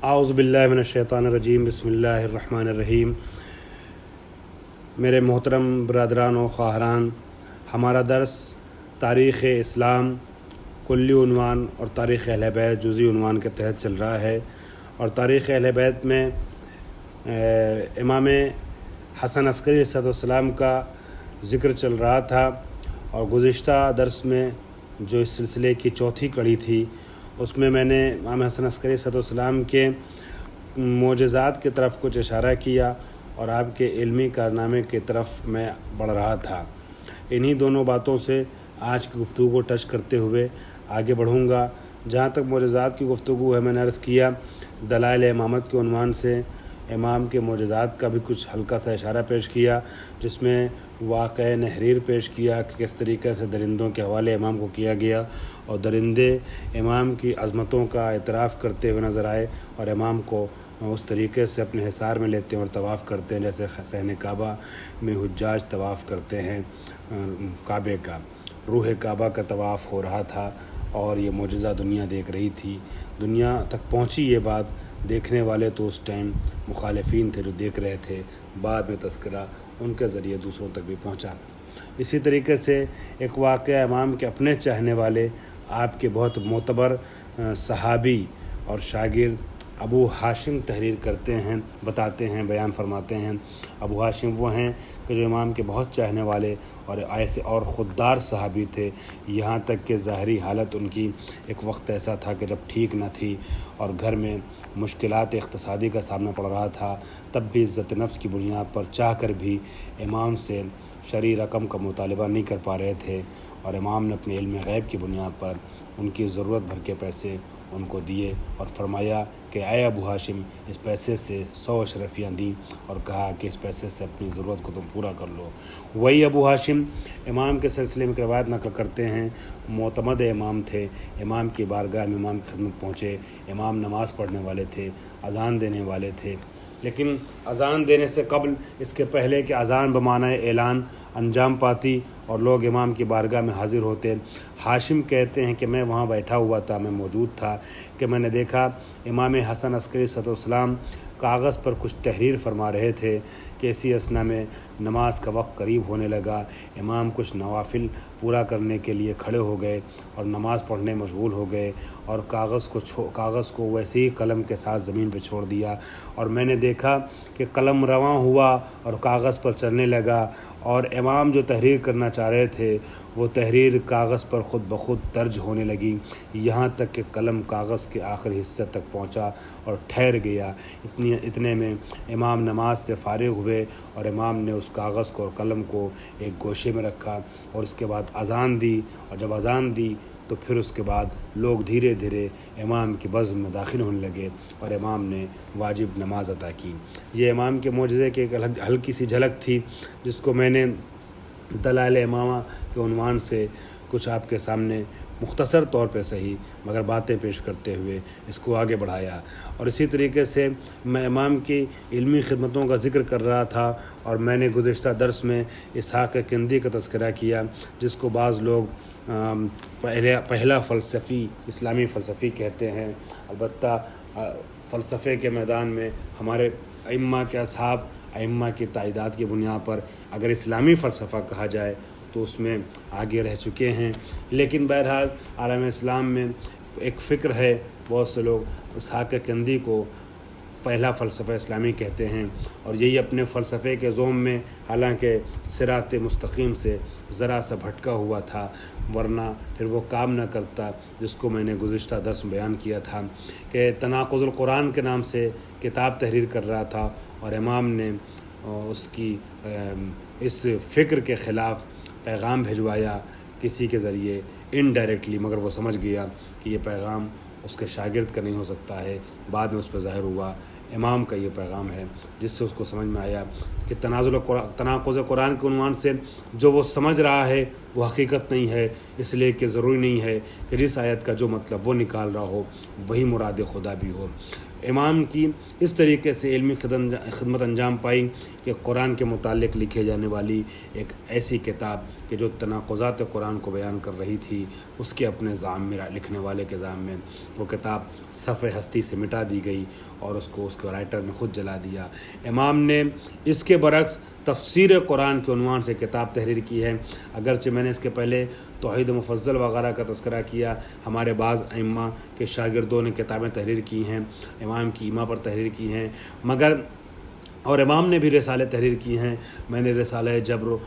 اعوذ باللہ من الشیطان الرجیم بسم اللہ الرحمن الرحیم۔ میرے محترم برادران و خواہران، ہمارا درس تاریخ اسلام کلی عنوان اور تاریخ اہل بیت جزئی عنوان کے تحت چل رہا ہے، اور تاریخ اہل بیت میں امام حسن عسکری علیہ السلام کا ذکر چل رہا تھا، اور گزشتہ درس میں جو اس سلسلے کی چوتھی کڑی تھی اس میں نے امام حسن عسکری علیہ السلام کے معجزات کی طرف کچھ اشارہ کیا اور آپ کے علمی کارنامے کی طرف میں بڑھ رہا تھا۔ انہی دونوں باتوں سے آج کی گفتگو کو ٹچ کرتے ہوئے آگے بڑھوں گا۔ جہاں تک معجزات کی گفتگو ہے، میں نے عرض کیا دلائل امامت کے عنوان سے امام کے معجزات کا بھی کچھ ہلکا سا اشارہ پیش کیا، جس میں واقعہ نحریر پیش کیا کہ کس طریقے سے درندوں کے حوالے امام کو کیا گیا، اور درندے امام کی عظمتوں کا اعتراف کرتے ہوئے نظر آئے اور امام کو اس طریقے سے اپنے حصار میں لیتے ہیں اور طواف کرتے ہیں جیسے حسین کعبہ میں حجاج طواف کرتے ہیں۔ کعبے کا روح کعبہ کا طواف ہو رہا تھا اور یہ معجزہ دنیا دیکھ رہی تھی۔ دنیا تک پہنچی یہ بات، دیکھنے والے تو اس ٹائم مخالفین تھے جو دیکھ رہے تھے، بعد میں تذکرہ ان کے ذریعے دوسروں تک بھی پہنچا۔ اسی طریقے سے ایک واقعہ امام کے اپنے چاہنے والے، آپ کے بہت معتبر صحابی اور شاگرد ابو ہاشم تحریر کرتے ہیں، بتاتے ہیں، بیان فرماتے ہیں۔ ابو ہاشم وہ ہیں کہ جو امام کے بہت چاہنے والے اور ایسے اور خوددار صحابی تھے، یہاں تک کہ ظاہری حالت ان کی ایک وقت ایسا تھا کہ جب ٹھیک نہ تھی اور گھر میں مشکلات اقتصادی کا سامنا پڑ رہا تھا، تب بھی عزت نفس کی بنیاد پر چاہ کر بھی امام سے شرعی رقم کا مطالبہ نہیں کر پا رہے تھے، اور امام نے اپنے علم غیب کی بنیاد پر ان کی ضرورت بھر کے پیسے ان کو دیے اور فرمایا کہ اے ابو ہاشم، اس پیسے سے 100 اشرفیاں دیں اور کہا کہ اس پیسے سے اپنی ضرورت کو تم پورا کر لو۔ وہی ابو ہاشم امام کے سلسلے میں روایت نقل کرتے ہیں، معتمد امام تھے، امام کی بارگاہ میں امام کی خدمت پہنچے، امام نماز پڑھنے والے تھے، اذان دینے والے تھے، لیکن اذان دینے سے قبل اس کے پہلے کہ اذان بمعنی اعلان انجام پاتی اور لوگ امام کی بارگاہ میں حاضر ہوتے، ہاشم کہتے ہیں کہ میں وہاں بیٹھا ہوا تھا، میں موجود تھا کہ میں نے دیکھا امام حسن عسکری علیہ السلام کاغذ پر کچھ تحریر فرما رہے تھے کہ اسی اثنا میں نماز کا وقت قریب ہونے لگا، امام کچھ نوافل پورا کرنے کے لیے کھڑے ہو گئے اور نماز پڑھنے مشغول ہو گئے، اور کاغذ کو ویسے ہی قلم کے ساتھ زمین پہ چھوڑ دیا، اور میں نے دیکھا کہ قلم رواں ہوا اور کاغذ پر چلنے لگا، اور امام جو تحریر کرنا چاہ رہے تھے وہ تحریر کاغذ پر خود بخود درج ہونے لگی، یہاں تک کہ قلم کاغذ کے آخری حصے تک پہنچا اور ٹھہر گیا۔ اتنے میں امام نماز سے فارغ ہوئے اور امام نے اس کاغذ کو اور قلم کو ایک گوشے میں رکھا اور اس کے بعد اذان دی، اور جب اذان دی تو پھر اس کے بعد لوگ دھیرے دھیرے امام کی بزم میں داخل ہونے لگے اور امام نے واجب نماز ادا کی۔ یہ امام کے معجزے کی ایک ہلکی سی جھلک تھی، جس کو میں نے دلائل امامہ کے عنوان سے کچھ آپ کے سامنے مختصر طور پہ صحیح مگر باتیں پیش کرتے ہوئے اس کو آگے بڑھایا۔ اور اسی طریقے سے میں امام کی علمی خدمتوں کا ذکر کر رہا تھا، اور میں نے گزشتہ درس میں اسحاق کندی کا تذکرہ کیا، جس کو بعض لوگ پہلا فلسفی اسلامی فلسفی کہتے ہیں۔ البتہ فلسفے کے میدان میں ہمارے ائمہ کے اصحاب، ائمہ کی تائیدات کی بنیاد پر اگر اسلامی فلسفہ کہا جائے تو اس میں آگے رہ چکے ہیں، لیکن بہرحال عالم اسلام میں ایک فکر ہے، بہت سے لوگ اسحاق کندی کو پہلا فلسفہ اسلامی کہتے ہیں، اور یہی اپنے فلسفے کے زوم میں حالانکہ صراط مستقیم سے ذرا سا بھٹکا ہوا تھا، ورنہ پھر وہ کام نہ کرتا جس کو میں نے گزشتہ درس میں بیان کیا تھا کہ تناقض القرآن کے نام سے کتاب تحریر کر رہا تھا، اور امام نے اس کی اس فکر کے خلاف پیغام بھجوایا کسی کے ذریعے انڈائریکٹلی، مگر وہ سمجھ گیا کہ یہ پیغام اس کے شاگرد کا نہیں ہو سکتا ہے، بعد میں اس پہ ظاہر ہوا امام کا یہ پیغام ہے، جس سے اس کو سمجھ میں آیا کہ تناقض قرآن کے عنوان سے جو وہ سمجھ رہا ہے وہ حقیقت نہیں ہے، اس لیے کہ ضروری نہیں ہے کہ جس آیت کا جو مطلب وہ نکال رہا ہو وہی مراد خدا بھی ہو۔ امام کی اس طریقے سے علمی خدمت انجام پائی کہ قرآن کے متعلق لکھے جانے والی ایک ایسی کتاب کہ جو تناقضات قرآن کو بیان کر رہی تھی، اس کے اپنے ذام میں لکھنے والے کے ذام میں وہ کتاب صفحہ ہستی سے مٹا دی گئی اور اس کو اس کے رائٹر نے خود جلا دیا۔ امام نے اس کے برعکس تفسیر قرآن کے عنوان سے کتاب تحریر کی ہے۔ اگرچہ میں نے اس کے پہلے توحید مفضل وغیرہ کا تذکرہ کیا، ہمارے بعض ائمہ کے شاگردوں نے کتابیں تحریر کی ہیں، امام کی ایما پر تحریر کی ہیں، مگر اور امام نے بھی رسالے تحریر کی ہیں۔ میں نے رسالہ جبر و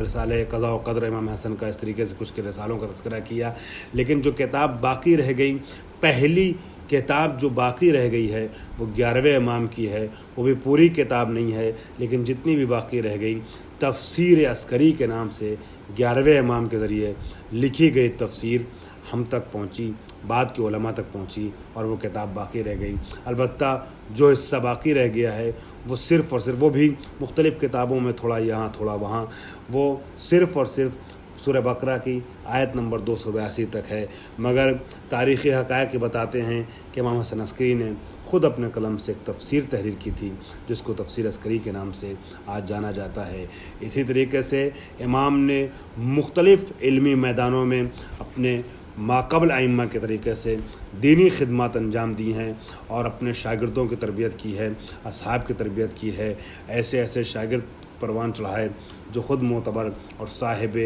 رسالہ قضاء و قدر امام حسن کا اس طریقے سے کچھ کے رسالوں کا تذکرہ کیا، لیکن جو کتاب باقی رہ گئی، پہلی کتاب جو باقی رہ گئی ہے وہ 11ویں امام کی ہے۔ وہ بھی پوری کتاب نہیں ہے، لیکن جتنی بھی باقی رہ گئی تفسیر عسکری کے نام سے 11ویں امام کے ذریعے لکھی گئی تفسیر ہم تک پہنچی، بعد کے علماء تک پہنچی اور وہ کتاب باقی رہ گئی۔ البتہ جو حصہ باقی رہ گیا ہے وہ صرف اور صرف، وہ بھی مختلف کتابوں میں تھوڑا یہاں تھوڑا وہاں، وہ صرف اور صرف سورہ بقرہ کی آیت نمبر 282 تک ہے، مگر تاریخی حقائق یہ بتاتے ہیں کہ امام حسن عسکری نے خود اپنے قلم سے ایک تفسیر تحریر کی تھی جس کو تفسیر عسکری کے نام سے آج جانا جاتا ہے۔ اسی طریقے سے امام نے مختلف علمی میدانوں میں اپنے ماقبل ائمہ کے طریقے سے دینی خدمات انجام دی ہیں اور اپنے شاگردوں کی تربیت کی ہے، اصحاب کی تربیت کی ہے، ایسے شاگرد پروان چڑھائے جو خود معتبر اور صاحب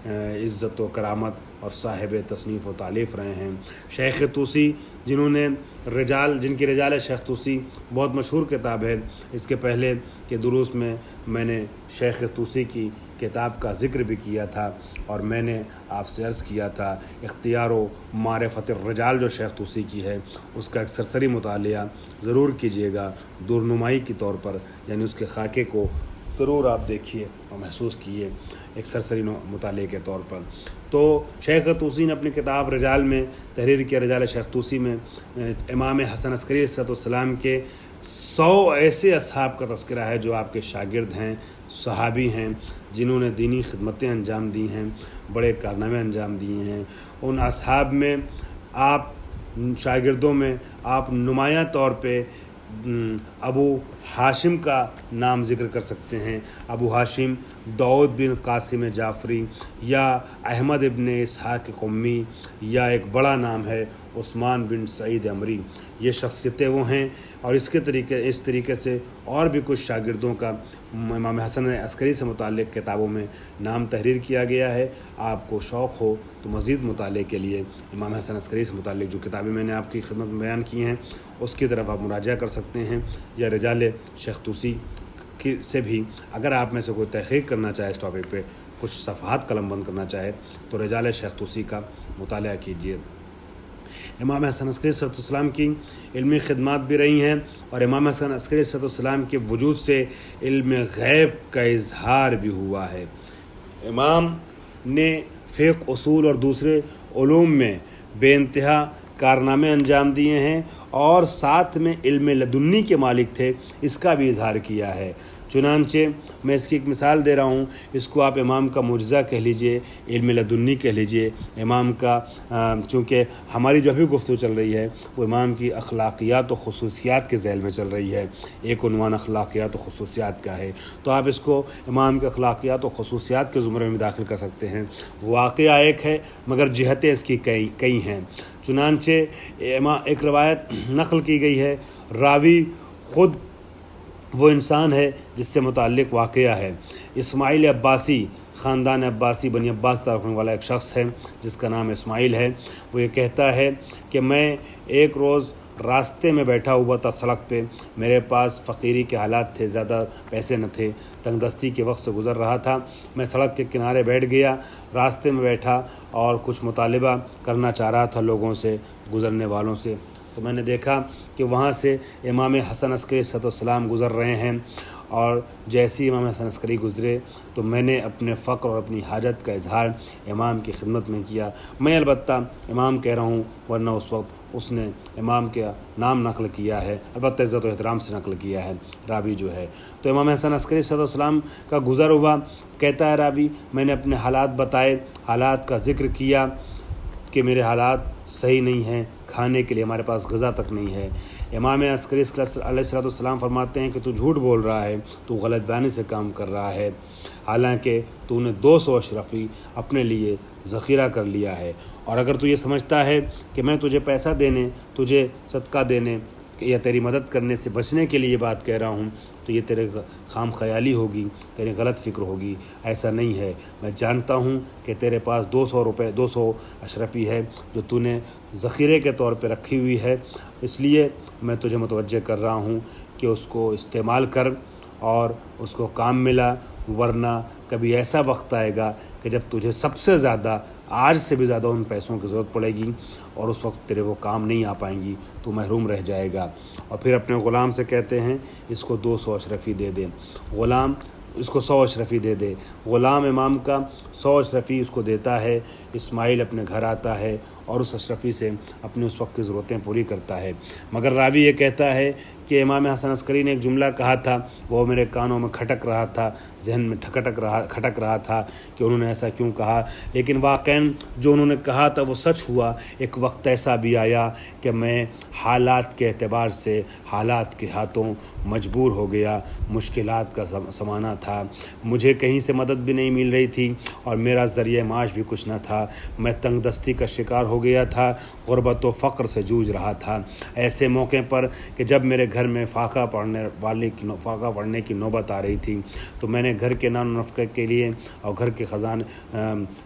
عزت و کرامت اور صاحب تصنیف و تالیف رہے ہیں۔ شیخ طوسی جن کی رجال شیخ طوسی بہت مشہور کتاب ہے، اس کے پہلے کے دروس میں نے شیخ طوسی کی کتاب کا ذکر بھی کیا تھا اور میں نے آپ سے عرض کیا تھا اختیار و معرفت الرجال جو شیخ طوسی کی ہے اس کا ایک سرسری مطالعہ ضرور کیجیے گا، دورنمائی کے طور پر، یعنی اس کے خاکے کو ضرور آپ دیکھیے اور محسوس کیے ایک سرسری مطالعے کے طور پر۔ تو شیخ طوسی نے اپنی کتاب رجال میں تحریر کیا، رجال شیخ طوسی میں امام حسن عسکری علیہ السلام کے 100 ایسے اصحاب کا تذکرہ ہے جو آپ کے شاگرد ہیں، صحابی ہیں، جنہوں نے دینی خدمتیں انجام دی ہیں، بڑے کارنامے انجام دیے ہیں۔ ان اصحاب میں آپ شاگردوں میں آپ نمایاں طور پہ ابو ہاشم کا نام ذکر کر سکتے ہیں۔ ابو ہاشم داؤد بن قاسم جعفری یا احمد ابن اسحاق قمی، یا ایک بڑا نام ہے عثمان بن سعید عمری، یہ شخصیتیں وہ ہیں۔ اور اس طریقے سے اور بھی کچھ شاگردوں کا امام حسن عسکری سے متعلق کتابوں میں نام تحریر کیا گیا ہے۔ آپ کو شوق ہو تو مزید مطالعے کے لیے امام حسن عسکری سے متعلق جو کتابیں میں نے آپ کی خدمت میں بیان کی ہیں اس کی طرف آپ مراجعہ کر سکتے ہیں، یا رجال شیخ طوسی سے بھی اگر آپ میں سے کوئی تحقیق کرنا چاہے اس ٹاپک پہ، کچھ صفحات قلم بند کرنا چاہے تو رجال شیخ طوسی کا مطالعہ کیجیے۔ امام حسن عسکری علیہ السلام کی علمی خدمات بھی رہی ہیں اور امام حسن عسکری علیہ السلام کے وجود سے علم غیب کا اظہار بھی ہوا ہے۔ امام نے فقہ، اصول اور دوسرے علوم میں بے انتہا کارنامے انجام دیے ہیں اور ساتھ میں علم لدنی کے مالک تھے، اس کا بھی اظہار کیا ہے۔ چنانچہ میں اس کی ایک مثال دے رہا ہوں، اس کو آپ امام کا معجزہ کہہ لیجئے، علم لدنی کہہ لیجئے۔ امام کا چونکہ ہماری جو بھی گفتگو چل رہی ہے وہ امام کی اخلاقیات و خصوصیات کے ذیل میں چل رہی ہے، ایک عنوان اخلاقیات و خصوصیات کا ہے، تو آپ اس کو امام کے اخلاقیات و خصوصیات کے زمرے میں داخل کر سکتے ہیں۔ واقعہ ایک ہے مگر جہتیں اس کی کئی ہیں۔ چنانچہ ایک روایت نقل کی گئی ہے، راوی خود وہ انسان ہے جس سے متعلق واقعہ ہے۔ اسماعیل عباسی، خاندان عباسی بنی عباس تعلق رکھنے والا ایک شخص ہے جس کا نام اسماعیل ہے۔ وہ یہ کہتا ہے کہ میں ایک روز راستے میں بیٹھا ہوا تھا سڑک پہ، میرے پاس فقیری کے حالات تھے، زیادہ پیسے نہ تھے، تنگ دستی کے وقت سے گزر رہا تھا۔ میں سڑک کے کنارے بیٹھ گیا، راستے میں بیٹھا اور کچھ مطالبہ کرنا چاہ رہا تھا لوگوں سے، گزرنے والوں سے۔ تو میں نے دیکھا کہ وہاں سے امام حسن عسکری علیہ السلام گزر رہے ہیں، اور جیسے ہی امام حسن عسکری گزرے تو میں نے اپنے فقر اور اپنی حاجت کا اظہار امام کی خدمت میں کیا۔ میں البتہ امام کہہ رہا ہوں، ورنہ اس وقت اس نے امام کا نام نقل کیا ہے، البتہ عزت و احترام سے نقل کیا ہے راوی جو ہے۔ تو امام حسن عسکری صلی اللہ علیہ وسلم کا گزر ہوا، کہتا ہے راوی، میں نے اپنے حالات بتائے، حالات کا ذکر کیا کہ میرے حالات صحیح نہیں ہیں، کھانے کے لیے ہمارے پاس غذا تک نہیں ہے۔ امام عسکری علیہ السلام فرماتے ہیں کہ تو جھوٹ بول رہا ہے، تو غلط بیانی سے کام کر رہا ہے، حالانکہ تو نے 200 اشرفی اپنے لیے ذخیرہ کر لیا ہے۔ اور اگر تو یہ سمجھتا ہے کہ میں تجھے پیسہ دینے، تجھے صدقہ دینے یا تیری مدد کرنے سے بچنے کے لیے یہ بات کہہ رہا ہوں، تو یہ تیرے خام خیالی ہوگی، تیری غلط فکر ہوگی۔ ایسا نہیں ہے، میں جانتا ہوں کہ تیرے پاس 200 اشرفی ہے جو تو نے ذخیرے کے طور پہ رکھی ہوئی ہے، اس لیے میں تجھے متوجہ کر رہا ہوں کہ اس کو استعمال کر اور اس کو کام ملا، ورنہ کبھی ایسا وقت آئے گا کہ جب تجھے سب سے زیادہ، آج سے بھی زیادہ ان پیسوں کی ضرورت پڑے گی، اور اس وقت تیرے وہ کام نہیں آ پائیں گی، تو محروم رہ جائے گا۔ اور پھر اپنے غلام سے کہتے ہیں اس کو 200 اشرفی دے دے، غلام اس کو 100 اشرفی دے دے۔ غلام امام کا 100 اشرفی اس کو دیتا ہے، اسماعیل اپنے گھر آتا ہے اور اس اشرفی سے اپنی اس وقت کی ضرورتیں پوری کرتا ہے۔ مگر راوی یہ کہتا ہے کہ امام حسن عسکری نے ایک جملہ کہا تھا، وہ میرے کانوں میں کھٹک رہا تھا، ذہن میں کھٹک رہا تھا کہ انہوں نے ایسا کیوں کہا، لیکن واقعاً جو انہوں نے کہا تھا وہ سچ ہوا۔ ایک وقت ایسا بھی آیا کہ میں حالات کے اعتبار سے حالات کے ہاتھوں مجبور ہو گیا، مشکلات کا زمانہ تھا، مجھے کہیں سے مدد بھی نہیں مل رہی تھی اور میرا ذریعہ معاش بھی کچھ نہ تھا، میں تنگ دستی کا شکار ہو گیا تھا، غربت و فقر سے جوجھ رہا تھا۔ ایسے موقع پر کہ جب میرے گھر میں فاقہ پڑنے کی نوبت آ رہی تھی، تو میں نے گھر کے نان و نفقے کے لیے اور گھر کے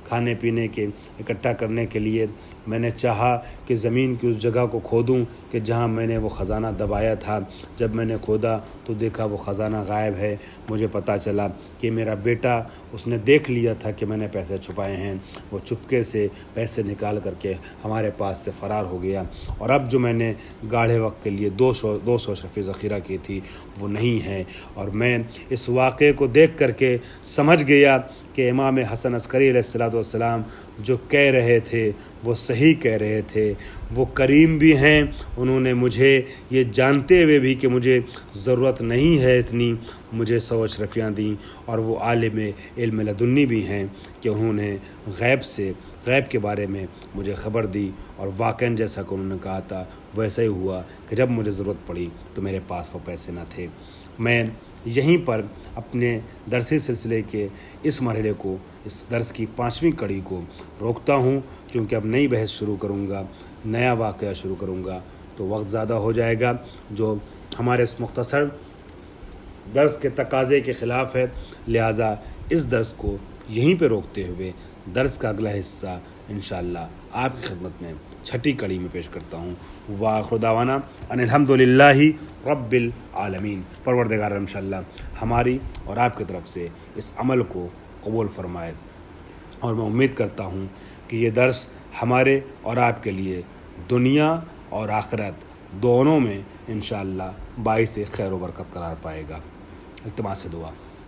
کھانے پینے کے اکٹھا کرنے کے لیے میں نے چاہا کہ زمین کی اس جگہ کو کھودوں کہ جہاں میں نے وہ خزانہ دبایا تھا۔ جب میں نے کھودا تو دیکھا وہ خزانہ غائب ہے۔ مجھے پتہ چلا کہ میرا بیٹا، اس نے دیکھ لیا تھا کہ میں نے پیسے چھپائے ہیں، وہ چپکے سے پیسے نکال کر کے ہمارے پاس سے فرار ہو گیا، اور اب جو میں نے گاڑھے وقت کے لیے 200 اشرفی ذخیرہ کی تھی وہ نہیں ہے۔ اور میں اس واقعے کو دیکھ کر کے سمجھ گیا کہ امام حسن عسکری علیہ السلام جو کہہ رہے تھے وہ صحیح کہہ رہے تھے، وہ کریم بھی ہیں، انہوں نے مجھے یہ جانتے ہوئے بھی کہ مجھے ضرورت نہیں ہے اتنی، مجھے 100 اشرفیاں دیں، اور وہ عالم علم لدنی بھی ہیں کہ انہوں نے غیب کے بارے میں مجھے خبر دی، اور واقعاً جیسا کہ انہوں نے کہا تھا ویسا ہی ہوا کہ جب مجھے ضرورت پڑی تو میرے پاس وہ پیسے نہ تھے۔ میں یہیں پر اپنے درسی سلسلے کے اس مرحلے کو، اس درس کی 5ویں کڑی کو روکتا ہوں، کیونکہ اب نئی بحث شروع کروں گا، نیا واقعہ شروع کروں گا تو وقت زیادہ ہو جائے گا، جو ہمارے اس مختصر درس کے تقاضے کے خلاف ہے۔ لہٰذا اس درس کو یہیں پہ روکتے ہوئے درس کا اگلا حصہ انشاءاللہ آپ کی خدمت میں 6ٹھی کڑی میں پیش کرتا ہوں۔ وآخر دعوانا ان الحمدللہ رب العالمین۔ پروردگار انشاءاللہ ہماری اور آپ کی طرف سے اس عمل کو قبول فرمائے، اور میں امید کرتا ہوں کہ یہ درس ہمارے اور آپ کے لیے دنیا اور آخرت دونوں میں انشاءاللہ باعث خیر و برکت قرار پائے گا۔ التماس سے دعا۔